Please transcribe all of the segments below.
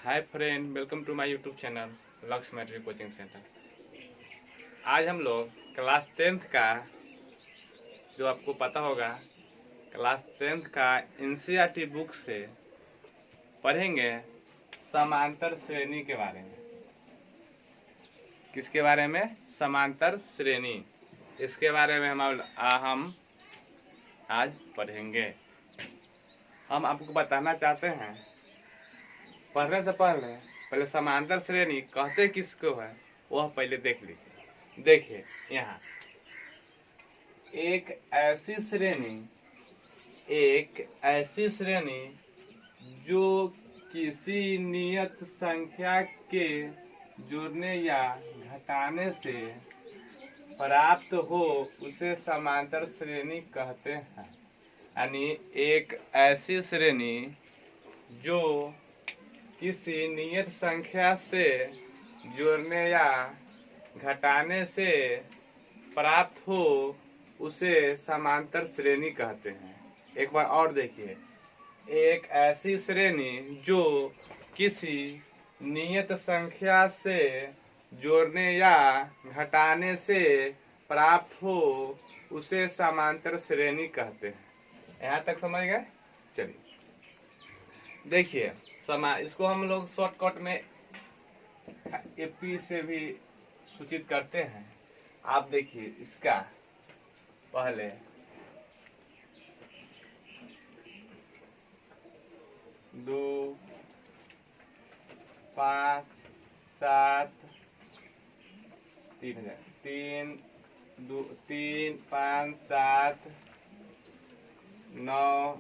Hi friend, welcome to my YouTube channel Lakshya matric coaching centre. आज हम लोग class 10th का, जो आपको पता होगा, क्लास 10th का एनसीईआरटी बुक से पढ़ेंगे समांतर श्रेणी के बारे में। किसके बारे में? समांतर श्रेणी। इसके बारे में हम आज पढ़ेंगे। हम आपको बताना चाहते हैं, पढ़ने से पहले समांतर श्रेणी कहते किसको है वह पहले देख लीजिए। देखिए, यहाँ एक ऐसी श्रेणी जो किसी नियत संख्या के जुड़ने या घटाने से प्राप्त हो उसे समांतर श्रेणी कहते हैं। यानी एक ऐसी श्रेणी जो किसी नियत संख्या से जोड़ने या घटाने से प्राप्त हो उसे समांतर श्रेणी कहते हैं। एक बार और देखिए, एक ऐसी श्रेणी जो किसी नियत संख्या से जोड़ने या घटाने से प्राप्त हो उसे समांतर श्रेणी कहते हैं। यहाँ तक समझ गए? चलिए देखिए, इसको हम लोग शॉर्टकट में एपी से भी सूचित करते हैं। आप देखिए, इसका पहले 2, 5, 7, 3, 5, 7, 9,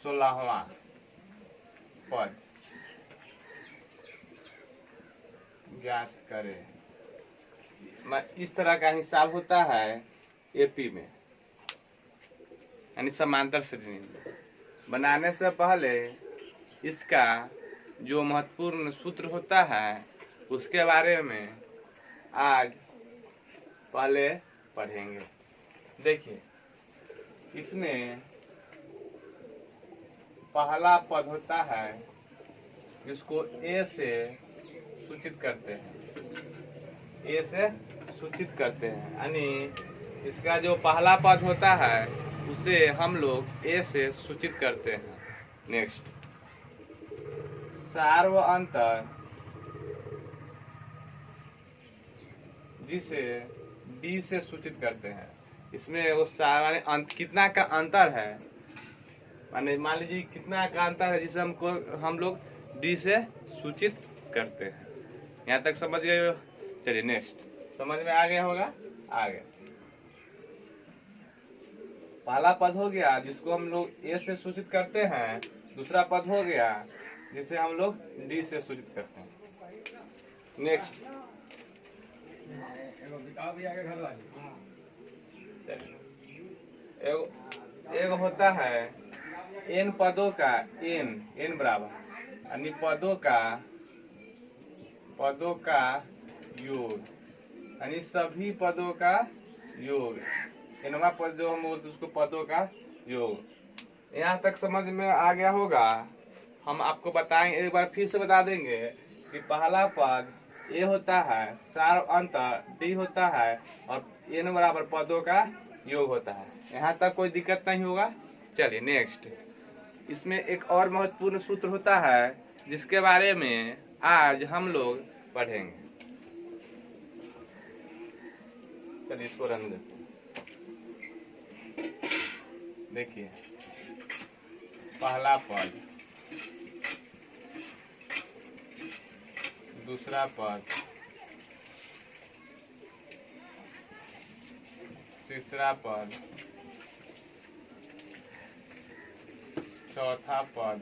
16वां पद ज्ञात करें। इस तरह का हिसाब होता है एपी में, यानी समांतर श्रेणी बनाने से पहले इसका जो महत्वपूर्ण सूत्र होता है उसके बारे में आज पहले पढ़ेंगे। देखिए, इसमें पहला पद होता है जिसको ए से सूचित करते हैं, यानी इसका जो पहला पद होता है उसे हम लोग ए से सूचित करते हैं। नेक्स्ट, सार्व अंतर जिसे डी से सूचित करते हैं। इसमें वो कितना का अंतर है, माने मान लीजिए कितना का अंतर है जिसे हम लोग डी से सूचित करते हैं। यहाँ तक समझ गए? चलिए नेक्स्ट, समझ में आ गया होगा? आ गया। पहला पद हो गया जिसको हम लोग ए से सूचित करते हैं, दूसरा पद हो गया जिसे हम लोग डी से सूचित करते हैं। नेक्स्ट, एक होता है एन पदों का एन बराबर, यानी पदों का योग, यानी सभी पदों का योग। एनवा पद जो हम बोलते उसको पदों का योग। यहाँ तक समझ में आ गया होगा? हम आपको बताएंगे, एक बार फिर से बता देंगे कि पहला पद ए होता है, सार्व अंतर डी होता है और एन बराबर पदों का योग होता है। यहाँ तक कोई दिक्कत नहीं होगा? चलिए नेक्स्ट, इसमें एक और महत्वपूर्ण सूत्र होता है जिसके बारे में आज हम लोग पढ़ेंगे। चलिए इसको रन देते हैं। देखिए, पहला पद, दूसरा पद, तीसरा पद, चौथा पद,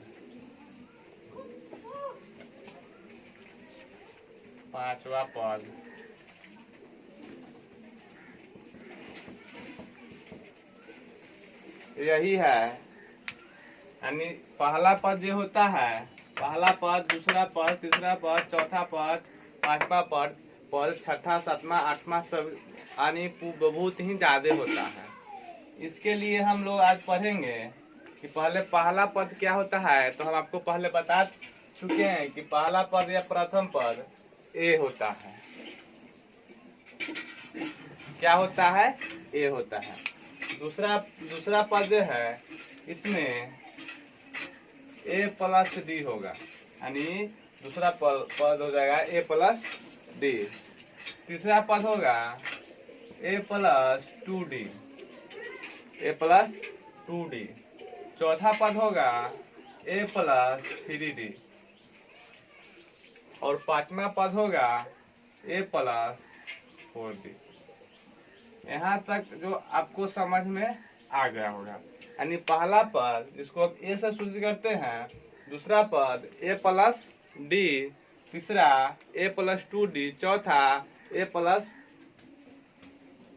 पांचवा पद, यही है। यानी पहला पद जो होता है, पहला पद, दूसरा पद, तीसरा पद, चौथा पद, पांचवा पद, छठा, सातवां, आठवां सब, यानी बहुत ही ज्यादा होता है। इसके लिए हम लोग आज पढ़ेंगे कि पहले पहला पद क्या होता है। तो हम आपको पहले चुके हैं कि पहला पद या प्रथम पद ए होता है। क्या होता है? ए होता है। दूसरा पद जो है इसमें ए प्लस डी होगा, यानी दूसरा पद हो जाएगा ए प्लस डी। तीसरा पद होगा ए प्लस 2d, ए प्लस 2d। चौथा पद होगा ए प्लस 3d और पांचवा पद होगा ए प्लस 4d। यहाँ तक जो आपको समझ में आ गया होगा, यानी पहला पद जिसको आप ए से शुरू करते हैं, दूसरा पद ए प्लस डी, तीसरा ए प्लस 2d, चौथा ए प्लस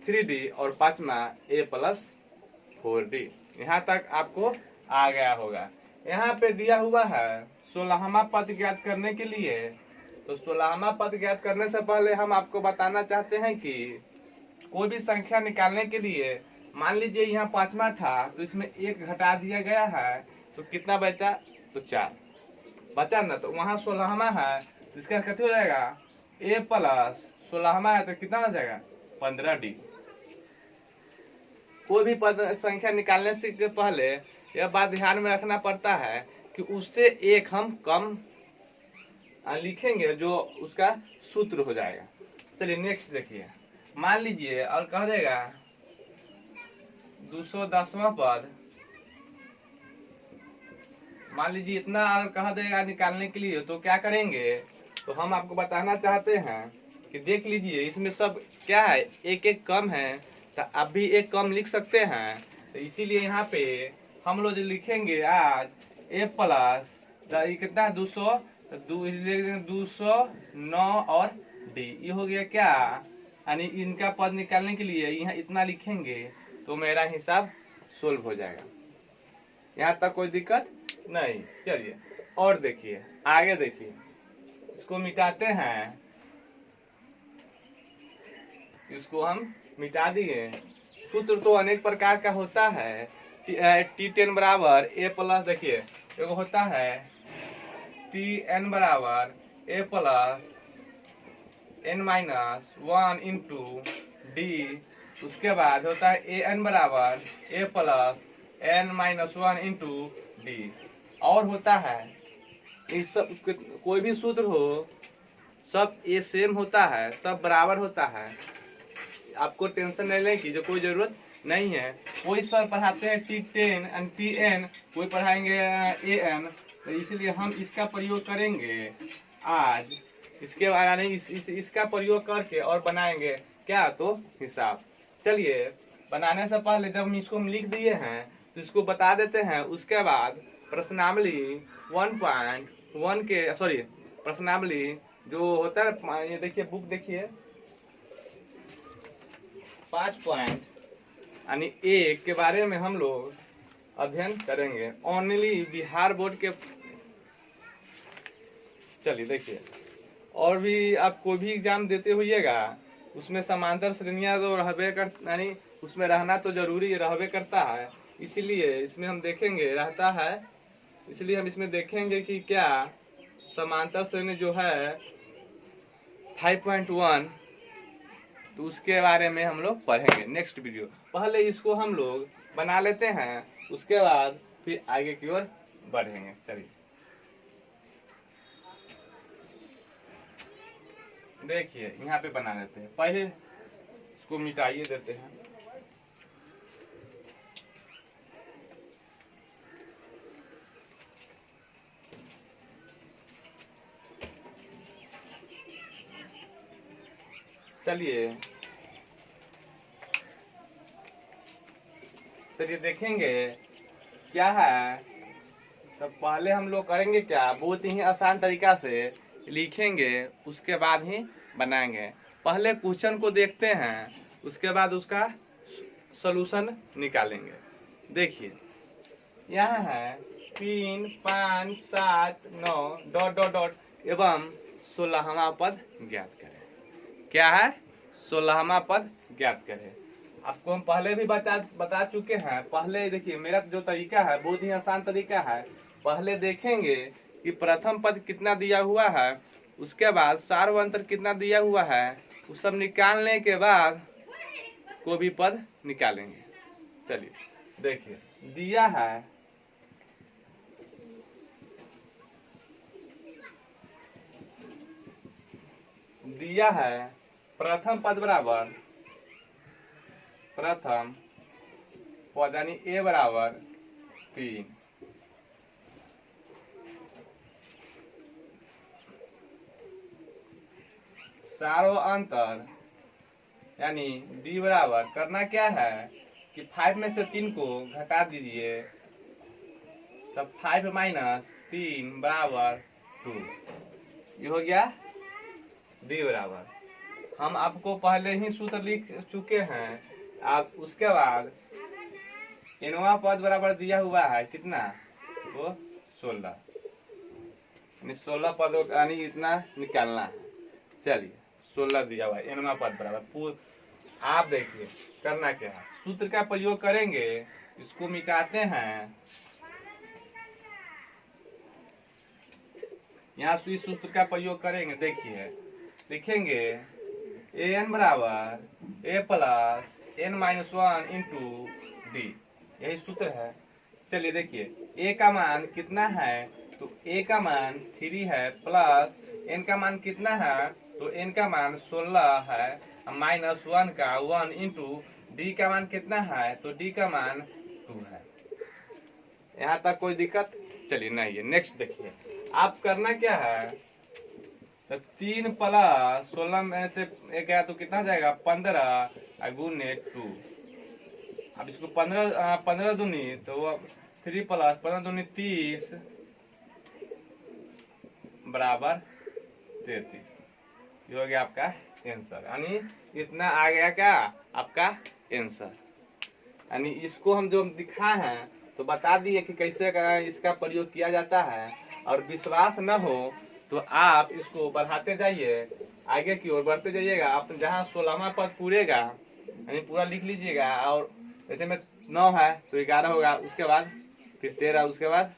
3d और पांचवा ए प्लस 4d। यहाँ तक आपको आ गया होगा। यहाँ पे दिया हुआ है 16वां पद ज्ञात करने के लिए। तो 16वां पद ज्ञात करने से पहले हम आपको बताना चाहते हैं कि कोई भी संख्या निकालने के लिए, मान लीजिए यहाँ पांचवा था तो इसमें एक घटा दिया गया है तो कितना बचा? तो 4 बचा ना। तो वहाँ 16वां है तो इसका कितना हो जाएगा? ए प्लस 16वां है तो कितना हो जाएगा? 15d। कोई भी पद संख्या निकालने से पहले यह बात ध्यान में रखना पड़ता है कि उससे एक हम कम लिखेंगे जो उसका सूत्र हो जाएगा। चलिए नेक्स्ट देखिए। मान लीजिए और कह देगा 210वां पद, मान लीजिए इतना अगर कह देगा निकालने के लिए, तो क्या करेंगे? तो हम आपको बताना चाहते हैं कि देख लीजिए इसमें सब क्या है, एक एक कम है, तो आप भी एक कम लिख सकते हैं। तो इसीलिए यहाँ पे हम लोग जो लिखेंगे आज ए प्लस कितना 209 और डी, ये हो गया क्या, यानी इनका पद निकालने के लिए यहाँ इतना लिखेंगे तो मेरा हिसाब सोल्व हो जाएगा। यहाँ तक कोई दिक्कत नहीं। चलिए और देखिए, आगे देखिए, इसको मिटाते हैं, इसको हम मिटा दिए। सूत्र तो अनेक प्रकार का होता है। T10 बराबर ए प्लस, देखिए एगो होता है Tn बराबर A plus n minus 1 into D. उसके बाद होता है ए एन बराबर A plus n minus 1 into D. और होता है इस सब कोई भी सूत्र हो सब ये सेम होता है, सब बराबर होता है। आपको टेंशन नहीं लेने की जो कोई जरूरत नहीं है। कोई सर पढ़ाते हैं T10 एंड Tn, कोई पढ़ाएंगे An, तो इसलिए हम इसका प्रयोग करेंगे आज। इसके बाद इसका प्रयोग करके और बनाएंगे क्या, तो हिसाब। चलिए बनाने से पहले जब हम इसको लिख दिए हैं तो इसको बता देते हैं। उसके बाद प्रश्नावली 1.1 के प्रश्नावली जो होता है, ये देखिए बुक देखिए 5 पॉइंट यानी 1 के बारे में हम लोग अध्ययन करेंगे। ओनली बिहार बोर्ड के, चलिए देखिए, और भी आप कोई भी एग्जाम देते होइएगा उसमें समांतर श्रेणियां तो रहबे कर, यानी उसमें रहना तो जरूरी रहबे करता है। इसीलिए इसमें हम देखेंगे रहता है, इसलिए हम इसमें देखेंगे कि क्या समांतर श्रेणी जो है 5.1, तो उसके बारे में हम लोग पढ़ेंगे नेक्स्ट वीडियो। पहले इसको हम लोग बना लेते हैं, उसके बाद फिर आगे की ओर बढ़ेंगे। चलिए देखिए यहाँ पे बना लेते हैं। पहले इसको मिटाइए देते हैं। चलिए देखेंगे क्या है। तो पहले हम लोग करेंगे क्या, बहुत ही आसान तरीका से लिखेंगे, उसके बाद ही बनाएंगे। पहले क्वेश्चन को देखते हैं, उसके बाद उसका सॉल्यूशन निकालेंगे। देखिए यहाँ है 3, 5, 7, 9 डॉट डॉट डॉट एवं 16वां पद ज्ञात करें। क्या है? 16वां पद ज्ञात करें। आपको हम पहले भी बता चुके हैं। पहले देखिए मेरा जो तरीका है बहुत ही आसान तरीका है। पहले देखेंगे कि प्रथम पद कितना दिया हुआ है, उसके बाद सार्व अंतर कितना दिया हुआ है, उस सब निकालने के बाद कोई भी पद निकालेंगे। चलिए देखिए, दिया है प्रथम पद बराबर प्रथम पद यानी ए बराबर 3, सार्व अंतर यानी डी बराबर, करना क्या है कि 5 में से 3 को घटा दीजिए, तब 5 माइनस 3 बराबर 2, ये हो गया डी बराबर। हम आपको पहले ही सूत्र लिख चुके हैं। आप उसके बाद एनवा पद बराबर दिया हुआ है कितना, वो 16, यानी 16 पदों का यानी इतना निकालना है। चलिए 16 दिया हुआ है, एनवा पद बराबर। आप देखिए करना क्या है, सूत्र का प्रयोग करेंगे, इसको मिटाते हैं, यहाँ इस सूत्र का प्रयोग करेंगे। देखिए लिखेंगे ए एन बराबर A plus N minus 1 into D, यही सूत्र है। चलिए देखिए ए का मान कितना है, तो ए का मान 3 है, प्लस एन का मान कितना है, तो एन का मान 16 है, माइनस 1 का 1 इंटू डी का मान कितना है, तो डी का मान 2 है। यहाँ तक कोई दिक्कत? चलिए नहीं है। नेक्स्ट देखिए, आप करना क्या है, तो 3 प्लस 16 में से एक गया तो कितना जाएगा 15 गुने 2। अब इसको 15 दूनी तो 3 प्लस 15 दूनी 30 बराबर 33, ये हो गया आपका आंसर। यानी इतना आ गया क्या आपका आंसर। यानी इसको हम जो दिखाए हैं तो बता दिए कि कैसे इसका प्रयोग किया जाता है, और विश्वास न हो तो आप इसको बढ़ाते जाइए, आगे की ओर बढ़ते जाइएगा। आप जहाँ 16वां पद पूरेगा यानी पूरा लिख लीजिएगा, और जैसे में 9 है तो 11 होगा, उसके बाद फिर 13, उसके बाद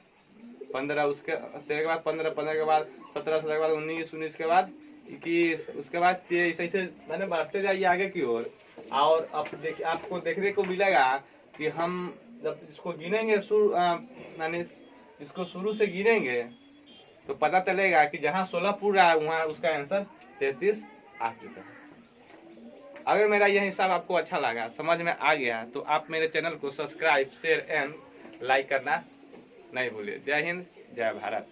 15, उसके 13 के बाद 15, 15 के बाद 17, 17 के बाद 19, 19 के बाद 21, उसके बाद 23, ऐसे मैंने बढ़ते जाइए आगे की ओर। और अब आपको देखने को मिलेगा कि हम जब इसको गिनेंगे यानी इसको शुरू से गिनेंगे तो पता चलेगा कि जहाँ 16 पूरा है वहाँ उसका आंसर 33 आ चुका है। अगर मेरा यह हिसाब आपको अच्छा लगा, समझ में आ गया, तो आप मेरे चैनल को सब्सक्राइब, शेयर एंड लाइक करना नहीं भूलिए। जय हिंद, जय भारत।